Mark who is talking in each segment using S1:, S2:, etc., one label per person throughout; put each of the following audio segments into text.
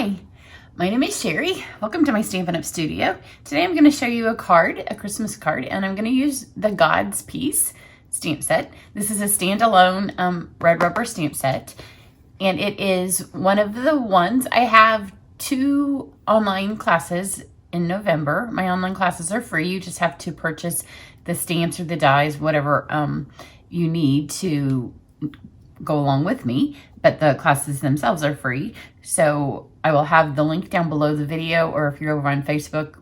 S1: Hi, my name is Cheri. Welcome to my Stampin' Up! Studio. Today I'm going to show you a card, a Christmas card, and I'm going to use the God's Piece stamp set. This is a standalone red rubber stamp set, and it is one of the ones. I have 2 online classes in November. My online classes are free. You just have to purchase the stamps or the dies, whatever you need to go along with me, but the classes themselves are free. So I will have the link down below the video, or if you're over on Facebook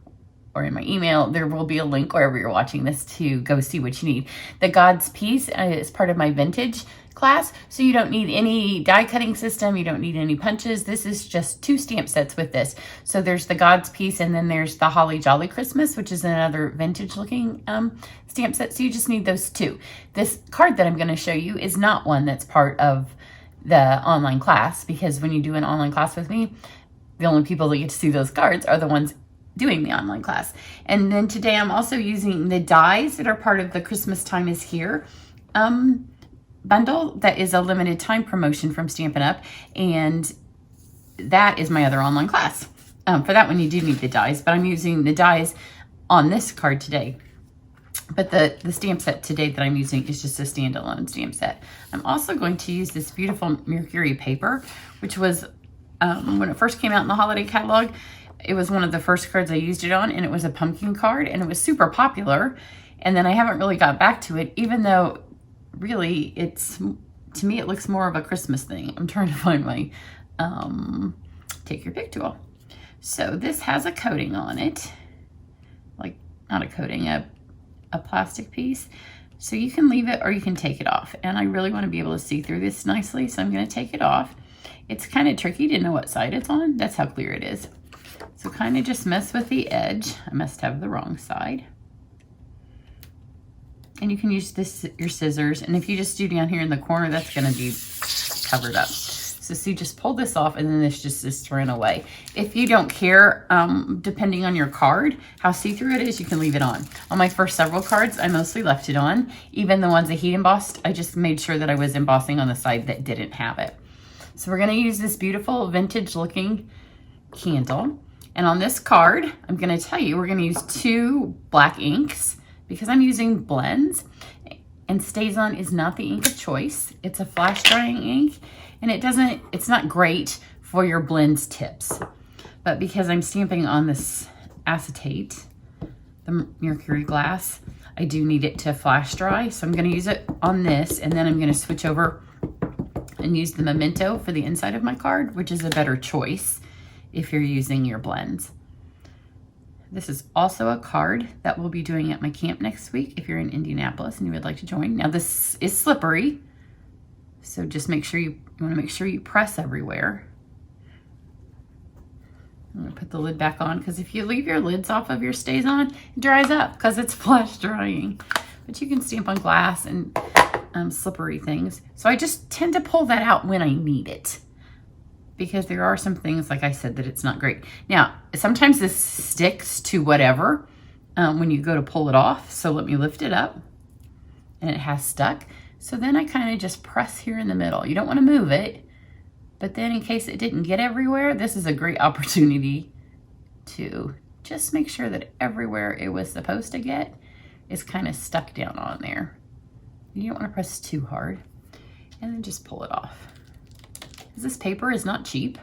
S1: or in my email, there will be a link wherever you're watching this to go see what you need. The God's Piece is part of my vintage class, so you don't need any die cutting system, you don't need any punches. This is just 2 stamp sets with this. So there's the God's Piece, and then there's the Holly Jolly Christmas, which is another vintage looking stamp set. So you just need those 2. This card that I'm going to show you is not one that's part of the online class, because when you do an online class with me, the only people that get to see those cards are the ones doing the online class. And then today I'm also using the dies that are part of the Christmas Time is Here bundle. That is a limited time promotion from Stampin' Up! And that is my other online class. For that one you do need the dies, but I'm using the dies on this card today. But the stamp set today that I'm using is just a standalone stamp set. I'm also going to use this beautiful Mercury paper, which was, when it first came out in the holiday catalog, it was one of the first cards I used it on, and it was a pumpkin card, and it was super popular. And then I haven't really got back to it, even though really to me, it looks more of a Christmas thing. I'm trying to find my take your pick tool. So this has a coating on it, like not a coating, a plastic piece. So you can leave it or you can take it off. And I really want to be able to see through this nicely, so I'm going to take it off. It's kind of tricky to know what side it's on. That's how clear it is. So kind of just mess with the edge. I must have the wrong side. And you can use your scissors. And if you just do down here in the corner, that's going to be covered up. So see, just pull this off, and then this just is thrown away. If you don't care, depending on your card, how see-through it is, you can leave it on. On my first several cards, I mostly left it on. Even the ones I heat embossed, I just made sure that I was embossing on the side that didn't have it. So we're going to use this beautiful vintage-looking candle. And on this card, I'm going to tell you, we're going to use 2 black inks because I'm using blends. And StazOn is not the ink of choice. It's a flash drying ink. And it's not great for your blends tips. But because I'm stamping on this acetate, the Mercury glass, I do need it to flash dry. So I'm going to use it on this, and then I'm going to switch over and use the memento for the inside of my card, which is a better choice if you're using your blends. This is also a card that we'll be doing at my camp next week if you're in Indianapolis and you would like to join. Now this is slippery, so just make sure you want to make sure you press everywhere. I'm going to put the lid back on, because if you leave your lids off of your StazOn, it dries up because it's flash drying. But you can stamp on glass and slippery things. So I just tend to pull that out when I need it, because there are some things, like I said, that it's not great. Now, sometimes this sticks to whatever when you go to pull it off. So let me lift it up, and it has stuck. So then I kind of just press here in the middle. You don't want to move it, but then in case it didn't get everywhere, this is a great opportunity to just make sure that everywhere it was supposed to get is kind of stuck down on there. You don't want to press too hard, and then just pull it off. This paper is not cheap,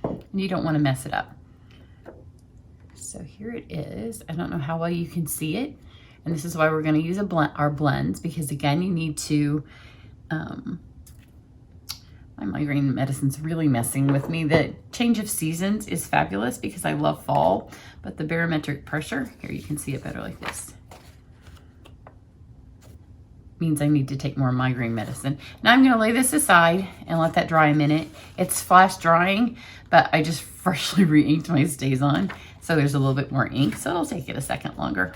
S1: and you don't want to mess it up. So here it is. I don't know how well you can see it, and this is why we're going to use our blends, because again, you need to, my migraine medicine's really messing with me. The change of seasons is fabulous because I love fall, but the barometric pressure, here you can see it better like this, means I need to take more migraine medicine. Now I'm going to lay this aside and let that dry a minute. It's flash drying, but I just freshly re-inked my StazOn, so there's a little bit more ink, so it'll take it a second longer.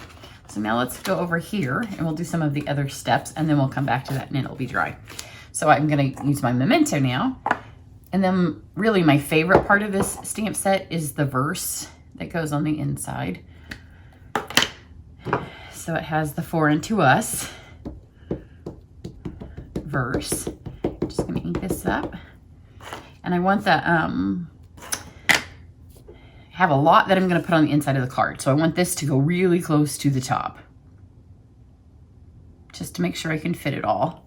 S1: So now let's go over here and we'll do some of the other steps, and then we'll come back to that and it'll be dry. So I'm going to use my memento now. And then really my favorite part of this stamp set is the verse that goes on the inside. So it has the "For Unto Us" verse. I'm just going to ink this up. And I want the have a lot that I'm going to put on the inside of the card. So I want this to go really close to the top, just to make sure I can fit it all.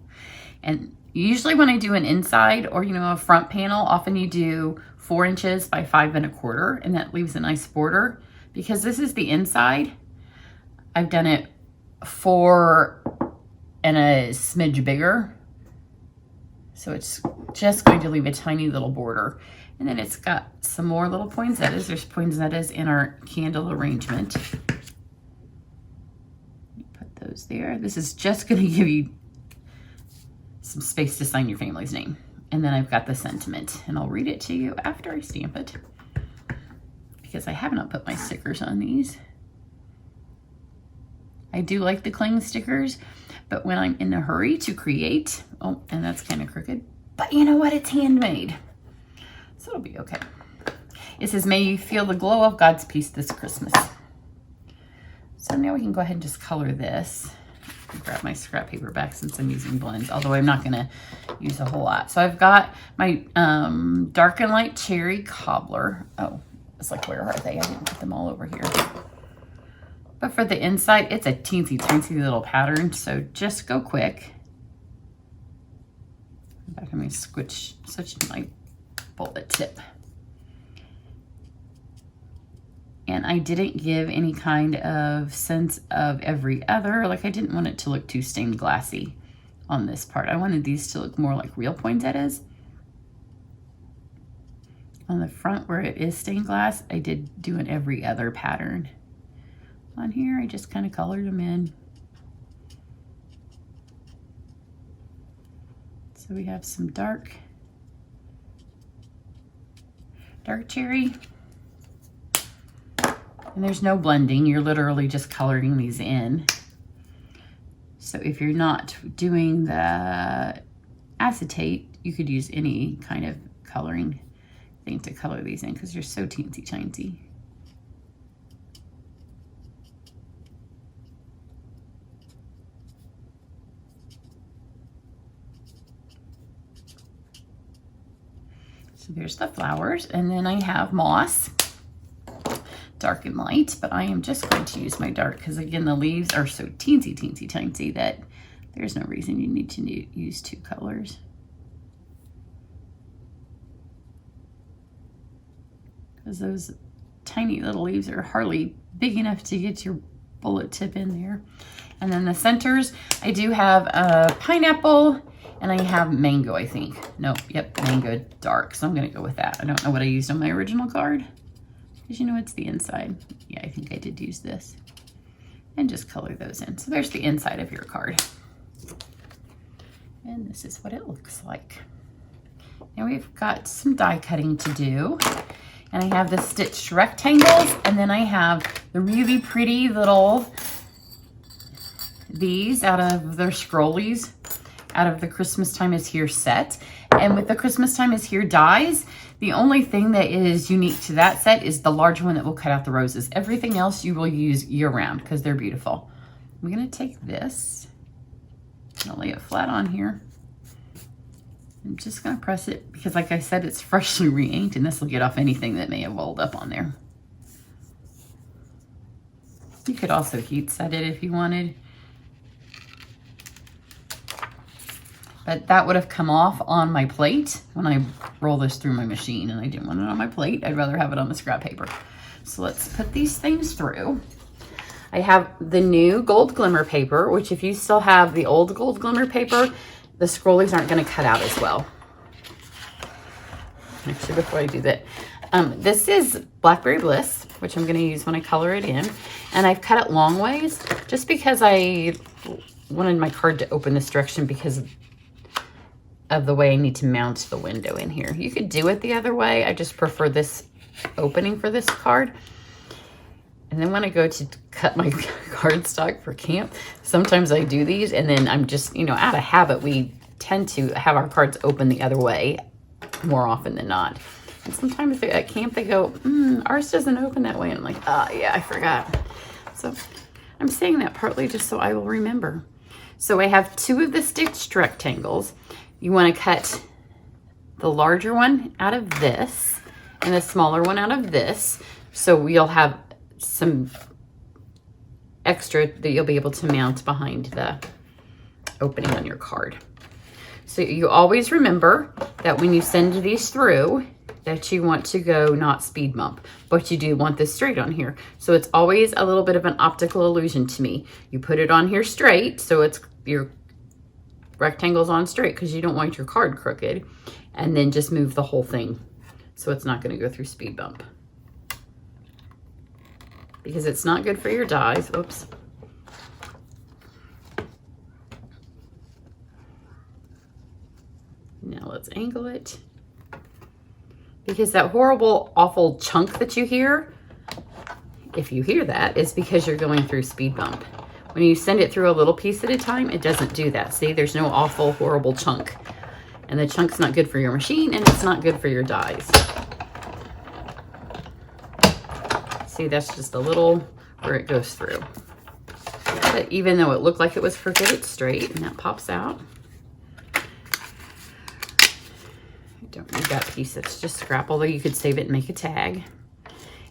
S1: And usually when I do an inside or, you know, a front panel, often you do 4 inches by 5 1/4, and that leaves a nice border. Because this is the inside, I've done it 4 and a smidge bigger. So it's just going to leave a tiny little border. And then it's got some more little poinsettias. There's poinsettias in our candle arrangement. Put those there. This is just going to give you some space to sign your family's name. And then I've got the sentiment, and I'll read it to you after I stamp it, because I have not put my stickers on these. I do like the cling stickers, but when I'm in a hurry to create, oh, and that's kind of crooked, but you know what? It's handmade, so it'll be okay. It says, may you feel the glow of God's peace this Christmas. So now we can go ahead and just color this. Grab my scrap paper back since I'm using blends, although I'm not going to use a whole lot. So I've got my dark and light cherry cobbler. Oh, it's like, where are they? I didn't put them all over here. But for the inside, it's a teensy tiny little pattern, so just go quick. In fact, I'm going to switch my bullet tip. And I didn't give any kind of sense of every other. Like, I didn't want it to look too stained glassy on this part. I wanted these to look more like real poinsettias. On the front where it is stained glass, I did do an every other pattern. On here, I just kind of colored them in. So we have some dark cherry. And there's no blending, you're literally just coloring these in. So if you're not doing the acetate, you could use any kind of coloring thing to color these in, because they're so teensy tiny. So there's the flowers, and then I have moss. Dark and light, but I am just going to use my dark because, again, the leaves are so teensy tiny that there's no reason you need to use 2 colors. Because those tiny little leaves are hardly big enough to get your bullet tip in there. And then the centers, I do have a pineapple and I have mango, I think. No, yep, mango dark, so I'm going to go with that. I don't know what I used on my original card. Because you know it's the inside. Yeah, I think I did use this. And just color those in. So there's the inside of your card. And this is what it looks like. Now we've got some die cutting to do. And I have the stitched rectangles. And then I have the really pretty little, these out of their scrollies, out of the Christmas Time Is Here set. And with the Christmas Time Is Here dies, the only thing that is unique to that set is the large one that will cut out the roses. Everything else you will use year-round because they're beautiful. I'm going to take this, I'll lay it flat on here. I'm just going to press it because, like I said, it's freshly re-inked, and this will get off anything that may have rolled up on there. You could also heat set it if you wanted. But that would have come off on my plate when I roll this through my machine, and I didn't want it on my plate. I'd rather have it on the scrap paper. So let's put these things through. I have the new gold glimmer paper, which if you still have the old gold glimmer paper, the scrollies aren't going to cut out as well. Actually, before I do that, this is Blackberry Bliss, which I'm going to use when I color it in. And I've cut it long ways just because I wanted my card to open this direction because of the way I need to mount the window in here. You could do it the other way. I just prefer this opening for this card. And then when I go to cut my cardstock for camp, sometimes I do these, and then I'm just, you know, out of habit, we tend to have our cards open the other way more often than not. And sometimes at camp they go, ours doesn't open that way. And I'm like, yeah, I forgot. So I'm saying that partly just so I will remember. So I have 2 of the stitched rectangles. You want to cut the larger one out of this, and a smaller one out of this. So you'll have some extra that you'll be able to mount behind the opening on your card. So you always remember that when you send these through, that you want to go not speed bump, but you do want this straight on here. So it's always a little bit of an optical illusion to me. You put it on here straight, so it's your rectangle's on straight because you don't want your card crooked, and then just move the whole thing so it's not going to go through speed bump, because it's not good for your dies. Oops. Now let's angle it, because that horrible, awful chunk that you hear, if you hear that, is because you're going through speed bump. When you send it through a little piece at a time, it doesn't do that. See, there's no awful, horrible chunk. And the chunk's not good for your machine, and it's not good for your dies. See, that's just a little where it goes through. But even though it looked like it was crooked, it's straight, and that pops out. Don't need that piece, it's just scrap, although you could save it and make a tag.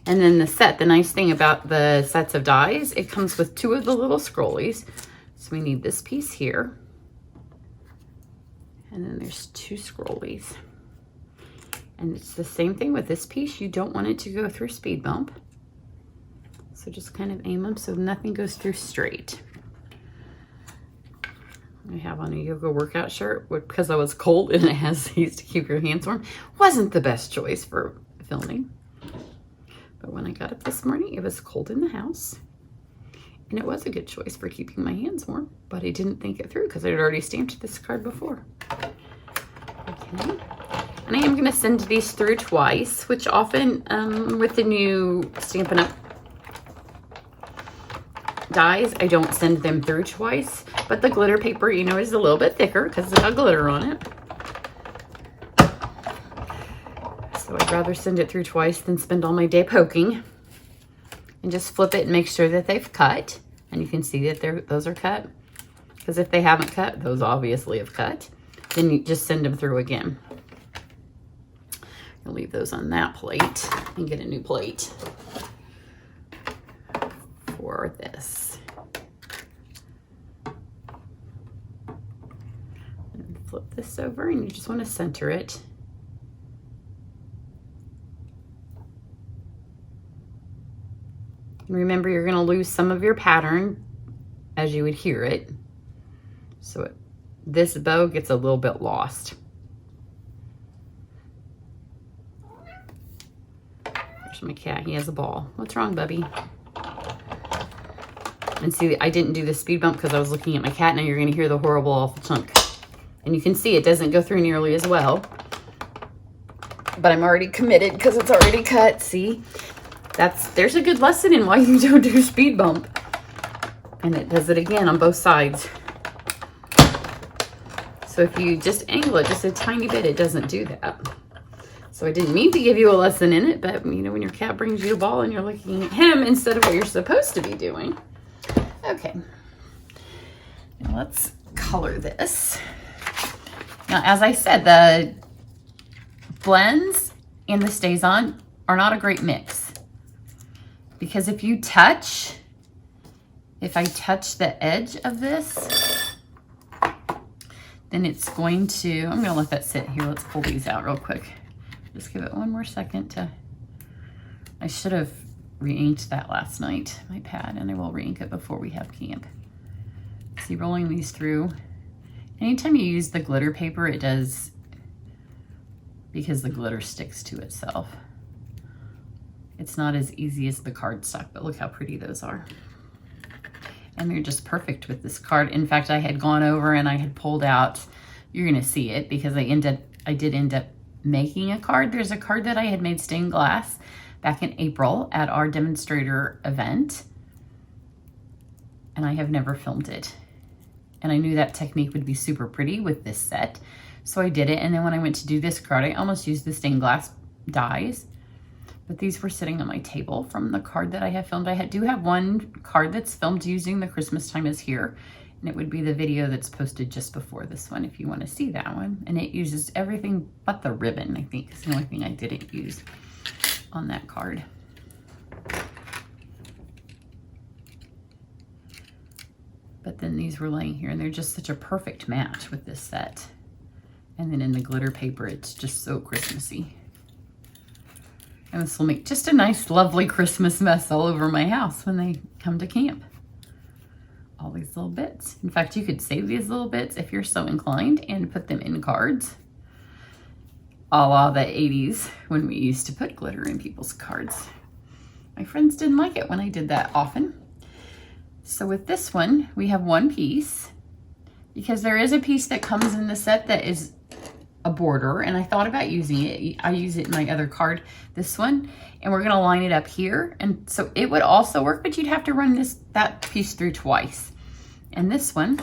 S1: And then the set, the nice thing about the sets of dies, it comes with 2 of the little scrollies. So we need this piece here. And then there's 2 scrollies. And it's the same thing with this piece. You don't want it to go through speed bump. So just kind of aim them so nothing goes through straight. I have on a yoga workout shirt because I was cold, and it has these to keep your hands warm. Wasn't the best choice for filming. But when I got up this morning, it was cold in the house. And it was a good choice for keeping my hands warm. But I didn't think it through because I had already stamped this card before. Okay. And I am going to send these through twice, which often with the new Stampin' Up! Dies, I don't send them through twice. But the glitter paper, you know, is a little bit thicker because it's got glitter on it. So I'd rather send it through twice than spend all my day poking. And just flip it and make sure that they've cut. And you can see that those are cut. Because if they haven't cut, those obviously have cut. Then you just send them through again. I'll leave those on that plate and get a new plate for this. And flip this over, and you just want to center it. And remember, you're going to lose some of your pattern as you adhere it. So this bow gets a little bit lost. There's my cat. He has a ball. What's wrong, Bubby? And see, I didn't do the speed bump because I was looking at my cat. Now you're going to hear the horrible, awful chunk. And you can see it doesn't go through nearly as well. But I'm already committed because it's already cut. See? There's a good lesson in why you don't do speed bump. And it does it again on both sides. So if you just angle it just a tiny bit, it doesn't do that. So I didn't mean to give you a lesson in it, but you know, when your cat brings you a ball and you're looking at him instead of what you're supposed to be doing. Okay, now let's color this. Now, as I said, the blends and the stays on are not a great mix, because if I touch the edge of this, then it's going to, I'm gonna let that sit here. Let's pull these out real quick. Just give it one more second I should have re-inked that last night, my pad, and I will re-ink it before we have camp. See, rolling these through. Anytime you use the glitter paper, it does, because the glitter sticks to itself. It's not as easy as the cardstock, but look how pretty those are. And they're just perfect with this card. In fact, I had gone over and I had pulled out, you're gonna see it, because I did end up making a card. There's a card that I had made stained glass back in April at our demonstrator event, and I have never filmed it. And I knew that technique would be super pretty with this set, so I did it. And then when I went to do this card, I almost used the stained glass dies, but these were sitting on my table from the card that I have filmed. I do have one card that's filmed using the Christmas Time Is Here, and it would be the video that's posted just before this one if you want to see that one. And it uses everything but the ribbon, I think, is the only thing I didn't use. on that card. But then these were laying here, and they're just such a perfect match with this set. And then in the glitter paper, it's just so Christmassy. And this will make just a nice, lovely Christmas mess all over my house when they come to camp. All these little bits. In fact, you could save these little bits if you're so inclined and put them in cards. A la the 80s when we used to put glitter in people's cards. My friends didn't like it when I did that often. So with this one, we have one piece, because there is a piece that comes in the set that is a border, and I thought about using it. I use it in my other card, this one, and we're gonna line it up here, and so it would also work, but you'd have to run that piece through twice. And this one,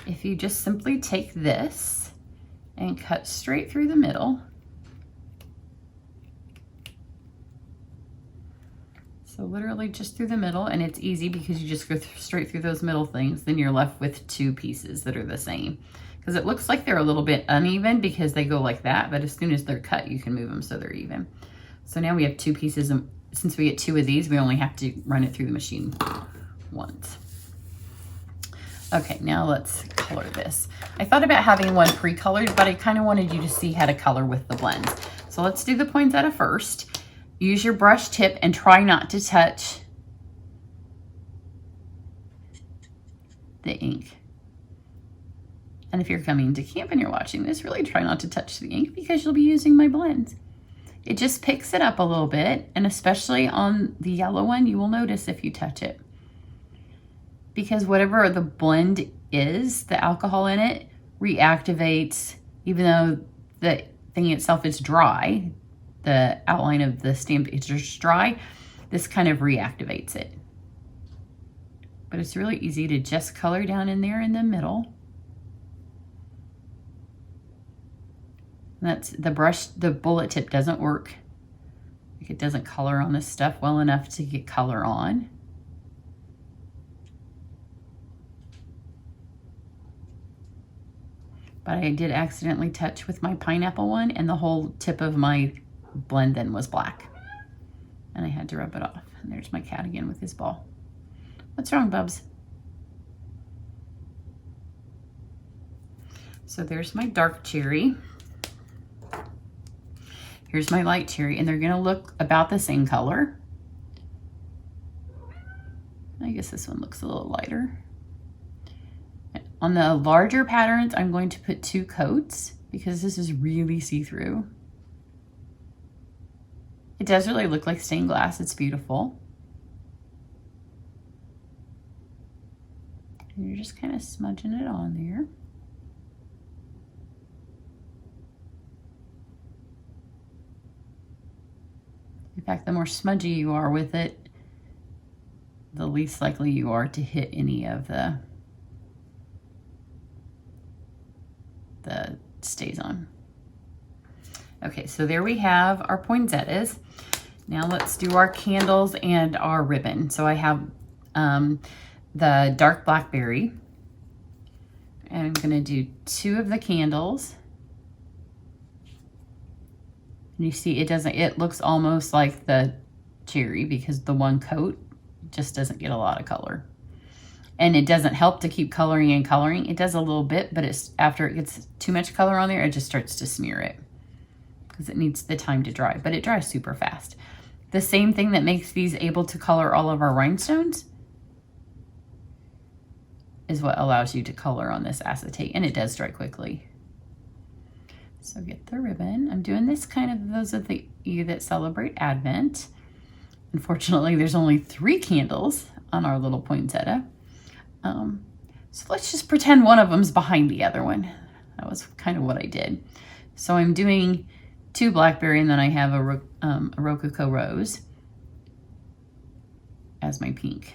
S1: if you just simply take this and cut straight through the middle. So literally just through the middle, and it's easy because you just go straight through those middle things, then you're left with two pieces that are the same. Because it looks like they're a little bit uneven because they go like that, but as soon as they're cut, you can move them so they're even. So now we have two pieces, and since we get two of these, we only have to run it through the machine once. Okay, now let's color this. I thought about having one pre-colored, but I kind of wanted you to see how to color with the blends. So let's do the poinsettia first. Use your brush tip and try not to touch the ink. And if you're coming to camp and you're watching this, really try not to touch the ink because you'll be using my blends. It just picks it up a little bit, and especially on the yellow one, you will notice if you touch it. Because whatever the blend is, the alcohol in it reactivates, even though the thing itself is dry, the outline of the stamp is just dry, this kind of reactivates it. But it's really easy to just color down in there in the middle. That's the brush, the bullet tip doesn't work. Like it doesn't color on this stuff well enough to get color on. But I did accidentally touch with my pineapple one, and the whole tip of my blend then was black. And I had to rub it off. And there's my cat again with his ball. What's wrong, Bubs? So there's my dark cherry. Here's my light cherry, and they're gonna look about the same color. I guess this one looks a little lighter. On the larger patterns, I'm going to put 2 coats because this is really see-through. It does really look like stained glass. It's beautiful. And you're just kind of smudging it on there. In fact, the more smudgy you are with it, the least likely you are to hit any of the stays on. Okay, so there we have our poinsettias. Now let's do our candles and our ribbon. So I have the dark blackberry, and I'm gonna do 2 of the candles. And you see it looks almost like the cherry because the one coat just doesn't get a lot of color. And it doesn't help to keep coloring and coloring. It does a little bit, but it's after it gets too much color on there, it just starts to smear it because it needs the time to dry, but it dries super fast. The same thing that makes these able to color all of our rhinestones is what allows you to color on this acetate, and it does dry quickly. So get the ribbon. I'm doing this kind of those of you that celebrate Advent. Unfortunately, there's only 3 candles on our little poinsettia. So let's just pretend one of them's behind the other one. That was kind of what I did. So I'm doing 2 blackberry, and then I have a Rococo rose as my pink.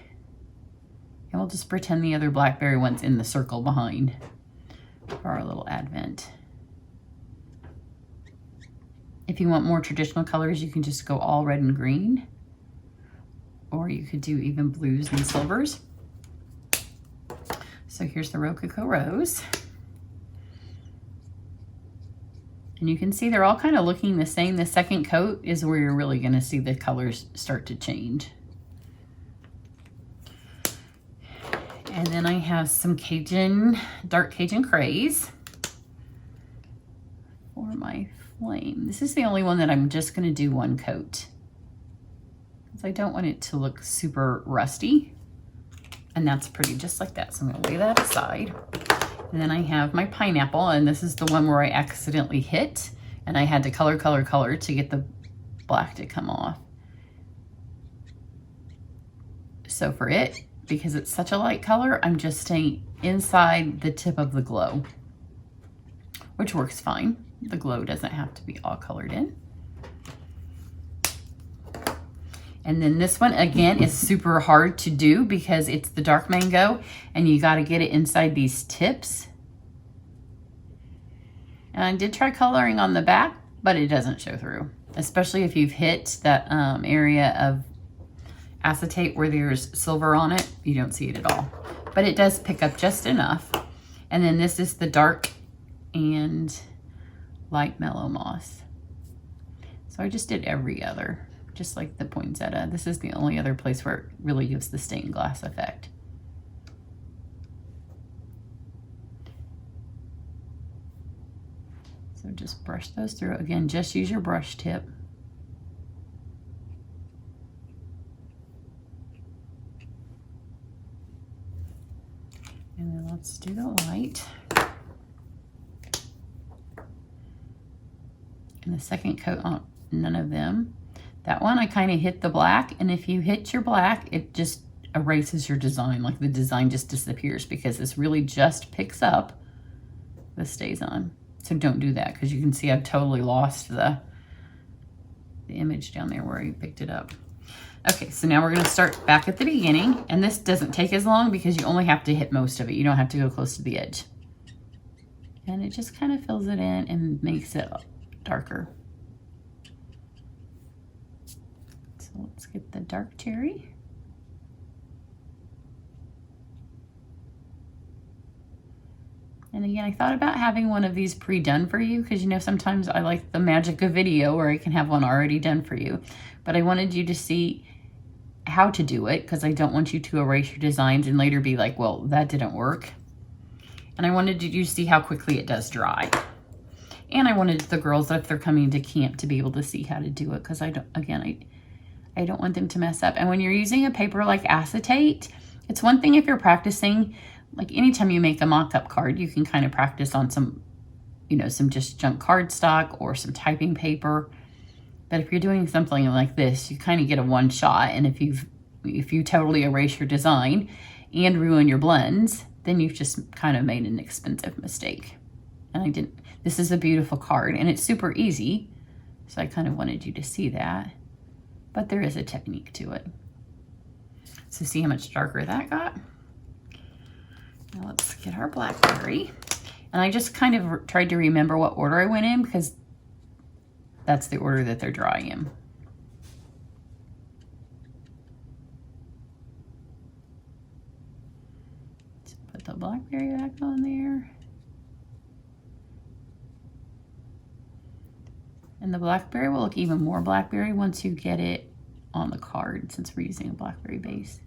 S1: And we'll just pretend the other blackberry one's in the circle behind for our little Advent. If you want more traditional colors, you can just go all red and green, or you could do even blues and silvers. So here's the Rococo rose. And you can see they're all kind of looking the same. The second coat is where you're really going to see the colors start to change. And then I have some dark Cajun Craze for my flame. This is the only one that I'm just going to do one coat, because I don't want it to look super rusty. And that's pretty just like that. So I'm going to lay that aside. And then I have my pineapple, and this is the one where I accidentally hit, and I had to color to get the black to come off. So for it, because it's such a light color, I'm just staying inside the tip of the glow, which works fine. The glow doesn't have to be all colored in. And then this one, again, is super hard to do because it's the dark mango and you got to get it inside these tips. And I did try coloring on the back, but it doesn't show through, especially if you've hit that area of acetate where there's silver on it. You don't see it at all, but it does pick up just enough. And then this is the dark and light mellow moss. So I just did every other. Just like the poinsettia. This is the only other place where it really gives the stained glass effect. So just brush those through. Again, just use your brush tip. And then let's do the light. And the second coat on none of them. That one, I kind of hit the black, and if you hit your black, it just erases your design. Like the design just disappears because this really just picks up. This stays on. So don't do that, because you can see I've totally lost the image down there where you picked it up. Okay, so now we're going to start back at the beginning, and this doesn't take as long because you only have to hit most of it. You don't have to go close to the edge. And it just kind of fills it in and makes it darker. So let's get the dark cherry. And again, I thought about having one of these pre-done for you because, you know, sometimes I like the magic of video where I can have one already done for you. But I wanted you to see how to do it because I don't want you to erase your designs and later be like, well, that didn't work. And I wanted you to see how quickly it does dry. And I wanted the girls, that if they're coming to camp, to be able to see how to do it because I don't want them to mess up. And when you're using a paper like acetate, it's one thing if you're practicing, like anytime you make a mock-up card, you can kind of practice on some, you know, some just junk cardstock or some typing paper. But if you're doing something like this, you kind of get a one shot. And if you totally erase your design and ruin your blends, then you've just kind of made an expensive mistake. And I didn't. This is a beautiful card and it's super easy. So I kind of wanted you to see that. But there is a technique to it. So see how much darker that got? Now let's get our blackberry. And I just kind of tried to remember what order I went in because that's the order that they're drying in. So put the blackberry back on there. And the blackberry will look even more blackberry once you get it on the card, since we're using a blackberry base.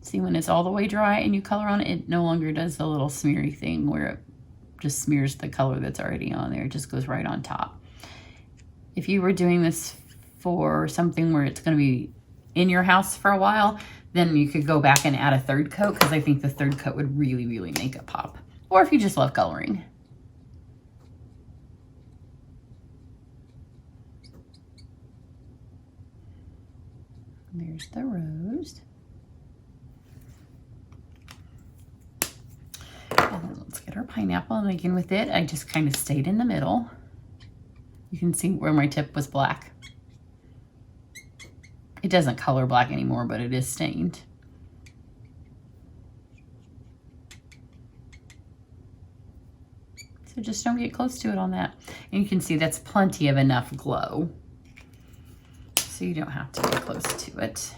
S1: See, when it's all the way dry and you color on it, it no longer does the little smeary thing where it just smears the color that's already on there. It just goes right on top. If you were doing this for something where it's going to be in your house for a while, then you could go back and add a third coat because I think the third coat would really, really make it pop. Or if you just love coloring. There's the rose. And then let's get our pineapple. And again with it, I just kind of stayed in the middle. You can see where my tip was black. It doesn't color black anymore, but it is stained. So just don't get close to it on that. And you can see that's plenty of enough glow. So you don't have to get close to it.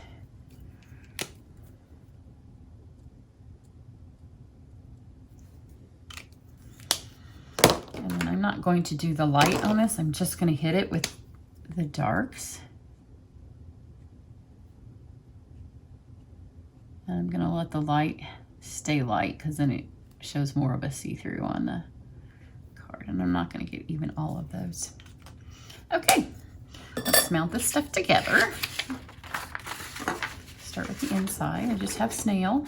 S1: not going to do the light on this. I'm just going to hit it with the darks. And I'm going to let the light stay light because then it shows more of a see-through on the card. And I'm not going to get even all of those. Okay, let's mount this stuff together. Start with the inside. I just have snail.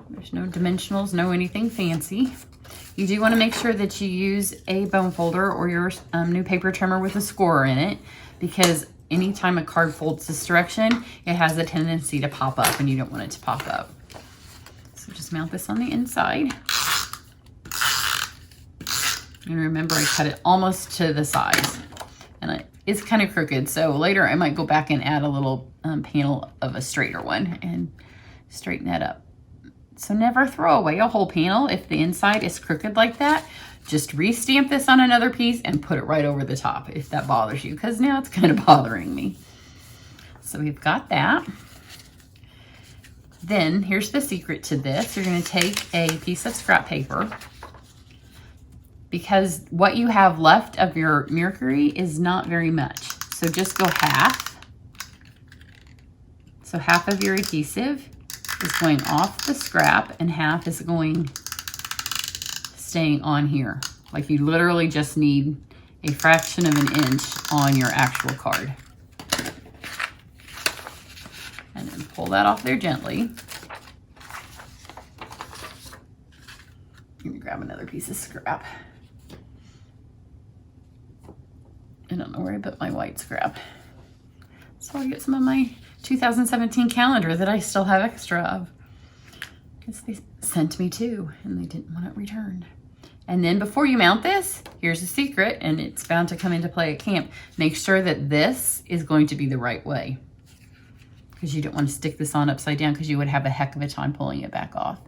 S1: There's no dimensionals, no anything fancy. You do want to make sure that you use a bone folder or your new paper trimmer with a scorer in it, because anytime a card folds this direction, it has a tendency to pop up and you don't want it to pop up. So just mount this on the inside. And remember, I cut it almost to the size. And it's kind of crooked, so later I might go back and add a little panel of a straighter one and straighten that up. So never throw away a whole panel if the inside is crooked like that. Just re-stamp this on another piece and put it right over the top if that bothers you, because now it's kind of bothering me. So we've got that. Then here's the secret to this. You're going to take a piece of scrap paper, because what you have left of your Mercury is not very much. So just go half. So half of your adhesive is going off the scrap and half is staying on here. Like you literally just need a fraction of an inch on your actual card. And then pull that off there gently. Let me grab another piece of scrap. I don't know where I put my white scrap. So I'll get some of my 2017 calendar that I still have extra of, because they sent me two and they didn't want it returned. And then before you mount this, here's a secret, and it's bound to come into play at camp. Make sure that this is going to be the right way, because you don't want to stick this on upside down, because you would have a heck of a time pulling it back off.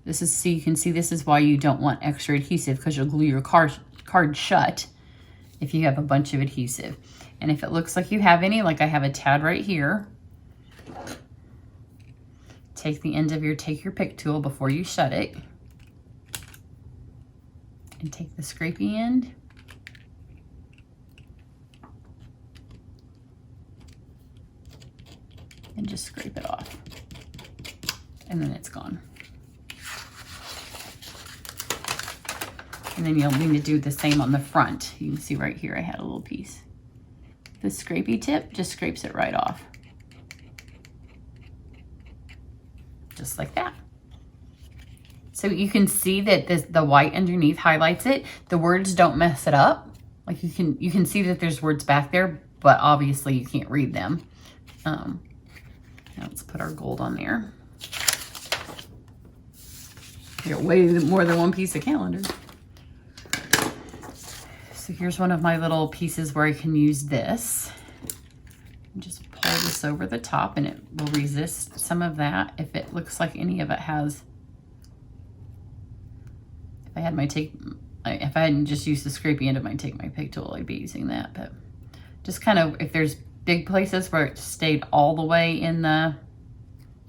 S1: This is, so you can see, this is why you don't want extra adhesive, because you'll glue your card shut if you have a bunch of adhesive. And if it looks like you have any, like I have a tad right here, take the end of take your pick tool before you shut it, and take the scrapey end and just scrape it off, and then it's gone. And then you'll need to do the same on the front. You can see right here I had a little piece. The scrapey tip just scrapes it right off. Just like that. So you can see that the white underneath highlights it. The words don't mess it up. Like you can see that there's words back there, but obviously you can't read them. Now let's put our gold on there. You got way more than one piece of calendar. So here's one of my little pieces where I can use this. Just pull this over the top and it will resist some of that if it looks like any of it has. If I hadn't just used the scrapey end, it might take my pig tool, I'd be using that. But just kind of, if there's big places where it stayed all the way in the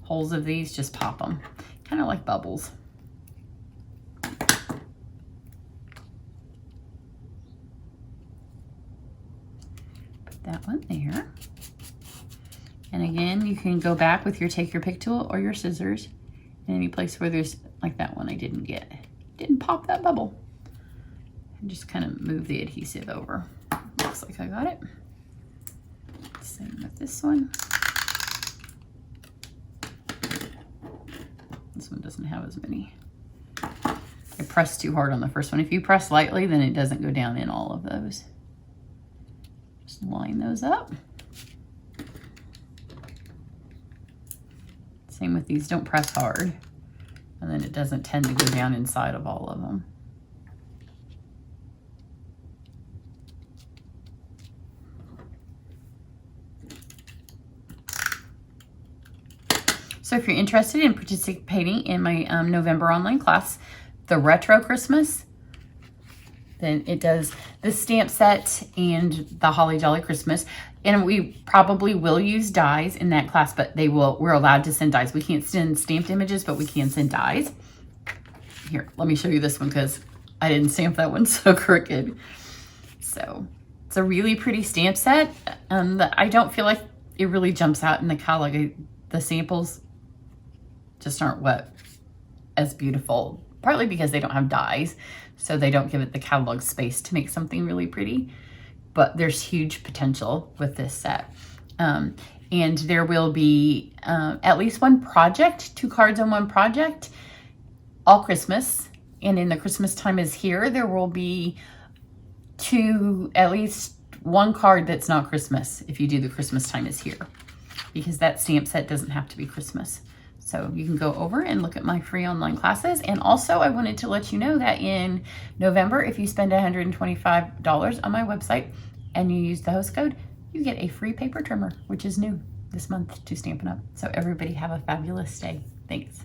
S1: holes of these, just pop them. Kind of like bubbles. That one there. And again, you can go back with your take your pick tool or your scissors in any place where there's, like that one I didn't pop that bubble. And just kind of move the adhesive over. Looks like I got it. Same with this one. This one doesn't have as many. I pressed too hard on the first one. If you press lightly, then it doesn't go down in all of those. Just line those up. Same with these, don't press hard, and then it doesn't tend to go down inside of all of them. So if you're interested in participating in my November online class, the Retro Christmas, then it does the stamp set and the Holly Jolly Christmas. And we probably will use dies in that class, but we're allowed to send dies. We can't send stamped images, but we can send dies. Here, let me show you this one, because I didn't stamp that one so crooked. So it's a really pretty stamp set. I don't feel like it really jumps out in the catalog. The samples just aren't what as beautiful, partly because they don't have dies, so they don't give it the catalog space to make something really pretty. But there's huge potential with this set. And there will be at least one project, 2 cards on one project, all Christmas. And in the Christmas time is here, there will be at least 1 card that's not Christmas if you do the Christmas time is here, because that stamp set doesn't have to be Christmas. So you can go over and look at my free online classes. And also I wanted to let you know that in November, if you spend $125 on my website and you use the host code, you get a free paper trimmer, which is new this month to Stampin' Up. So everybody have a fabulous day. Thanks.